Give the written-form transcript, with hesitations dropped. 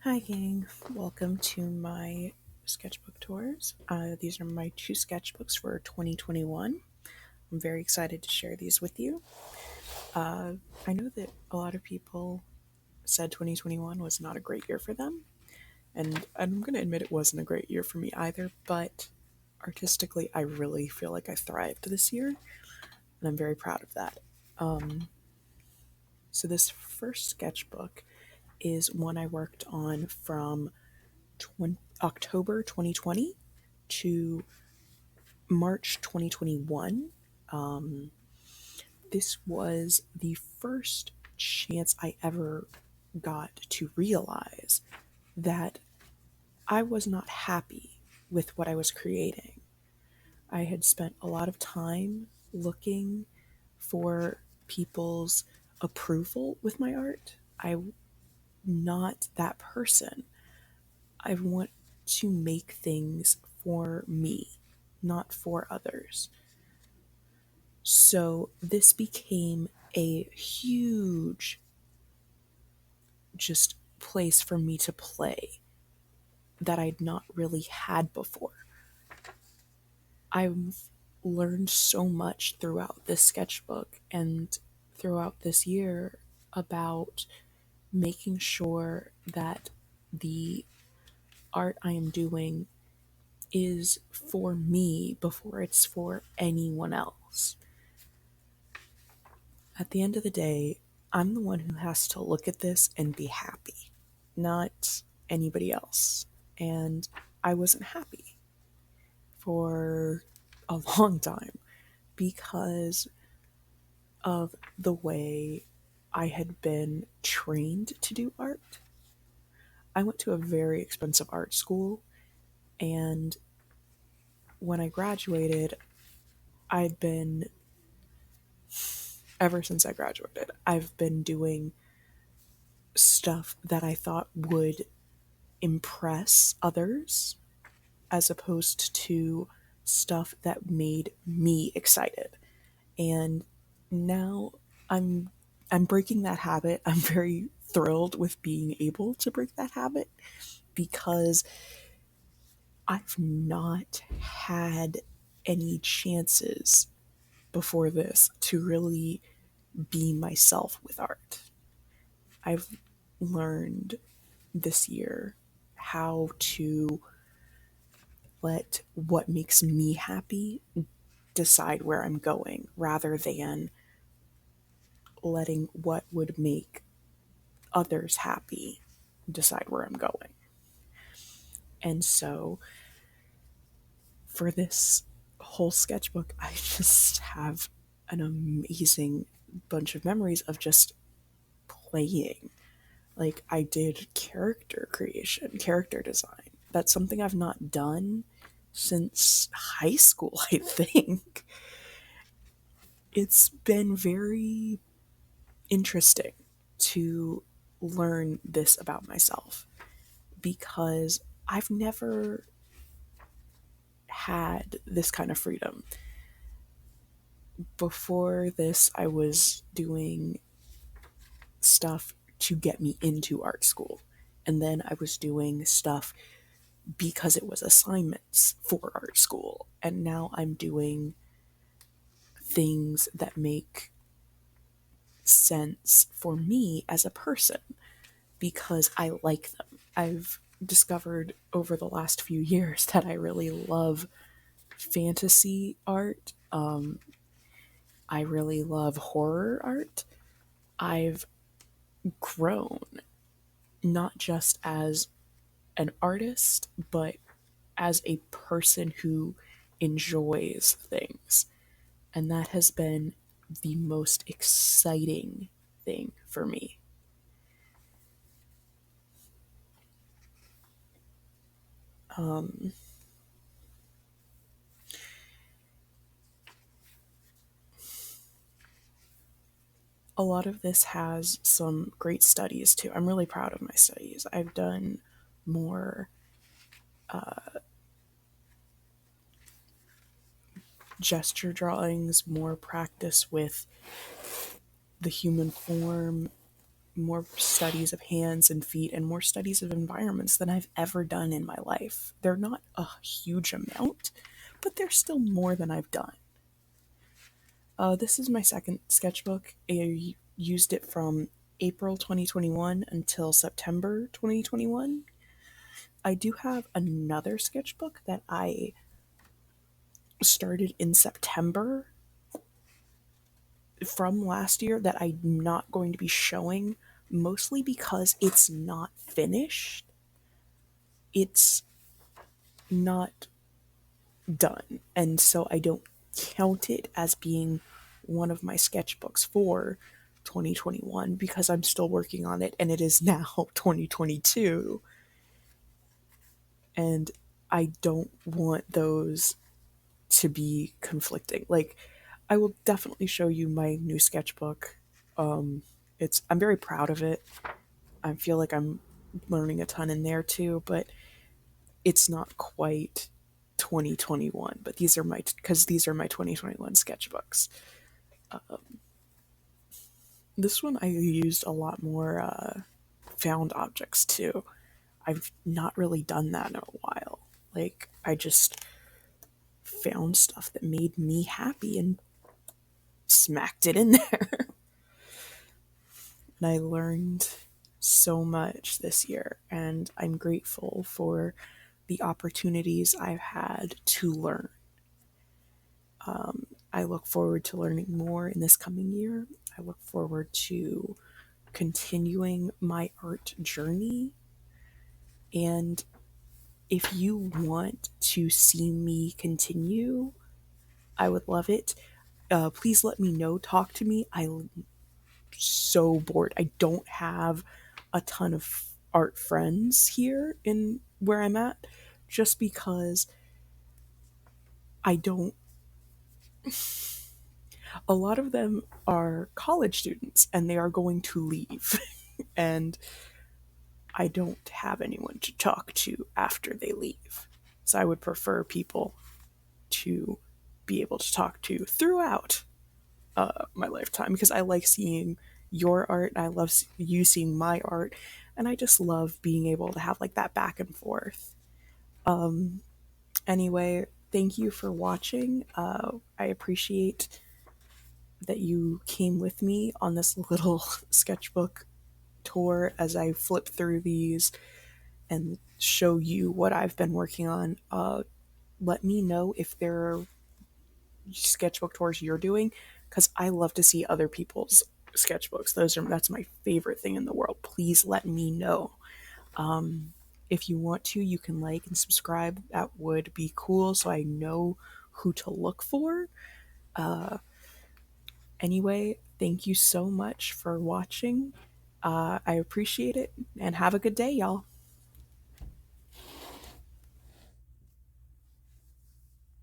Hi, gang. Welcome to my sketchbook tours. These are my two sketchbooks for 2021. I'm very excited to share these with you. I know that a lot of people said 2021 was not a great year for them, and I'm going to admit it wasn't a great year for me either, but artistically, I really feel like I thrived this year, and I'm very proud of that. So, this first sketchbook is one I worked on from October 2020 to March 2021. This was the first chance I ever got to realize that I was not happy with what I was creating. I had spent a lot of time looking for people's approval with my art. I'm not that person. I want to make things for me, not for others. So this became a huge just place for me to play that I'd not really had before. I've learned so much throughout this sketchbook and throughout this year about making sure that the art I am doing is for me before it's for anyone else. At the end of the day, I'm the one who has to look at this and be happy, not anybody else. And I wasn't happy for a long time because of the way I had been trained to do art. I went to a very expensive art school, and when I graduated, I'd been, ever since I graduated, I've been doing stuff that I thought would impress others as opposed to stuff that made me excited. And now I'm I'm breaking that habit. I'm very thrilled with being able to break that habit because I've not had any chances before this to really be myself with art. I've learned this year how to let what makes me happy decide where I'm going rather than letting what would make others happy decide where I'm going. And so for this whole sketchbook, I just have an amazing bunch of memories of just playing. Like, I did character creation, character design. That's something I've not done since high school, I think. It's been very interesting to learn this about myself because I've never had this kind of freedom. Before this, I was doing stuff to get me into art school. And then I was doing stuff because it was assignments for art school. And now I'm doing things that make sense for me as a person because I like them. I've discovered over the last few years that I really love fantasy art. I really love horror art. I've grown not just as an artist, but as a person who enjoys things. And that has been the most exciting thing for me. Um, a lot of this has some great studies too. I'm really proud of my studies. I've done more gesture drawings, more practice with the human form, more studies of hands and feet and more studies of environments than I've ever done in my life. They're not a huge amount, but they're still more than I've done. This is my second sketchbook. I used it from April 2021 until September 2021. I do have another sketchbook that I started in September from last year that I'm not going to be showing, mostly because it's not finished. It's not done. And so I don't count it as being one of my sketchbooks for 2021 because I'm still working on it and it is now 2022. And I don't want those to be conflicting. Like, I will definitely show you my new sketchbook. I'm very proud of it. I feel like I'm learning a ton in there too, but it's not quite 2021. But these are my 2021 sketchbooks. This one I used a lot more found objects too. I've not really done that in a while. Like, I just found stuff that made me happy and smacked it in there. And I learned so much this year, and I'm grateful for the opportunities I've had to learn. I look forward to learning more in this coming year. I look forward to continuing my art journey. And if you want to see me continue, I would love it. Please let me know. Talk to me. I'm so bored. I don't have a ton of art friends here in where I'm at just because I don't. A lot of them are college students and they are going to leave. And I don't have anyone to talk to after they leave. So I would prefer people to be able to talk to throughout my lifetime because I like seeing your art. I love you seeing my art. And I just love being able to have like that back and forth. Anyway, thank you for watching. I appreciate that you came with me on this little sketchbook tour as I flip through these and show you what I've been working on. Let me know if there are sketchbook tours you're doing because I love to see other people's sketchbooks. That's my favorite thing in the world. Please let me know. If you want to, you can like and subscribe. That would be cool so I know who to look for. Anyway, thank you so much for watching. I appreciate it and have a good day, y'all.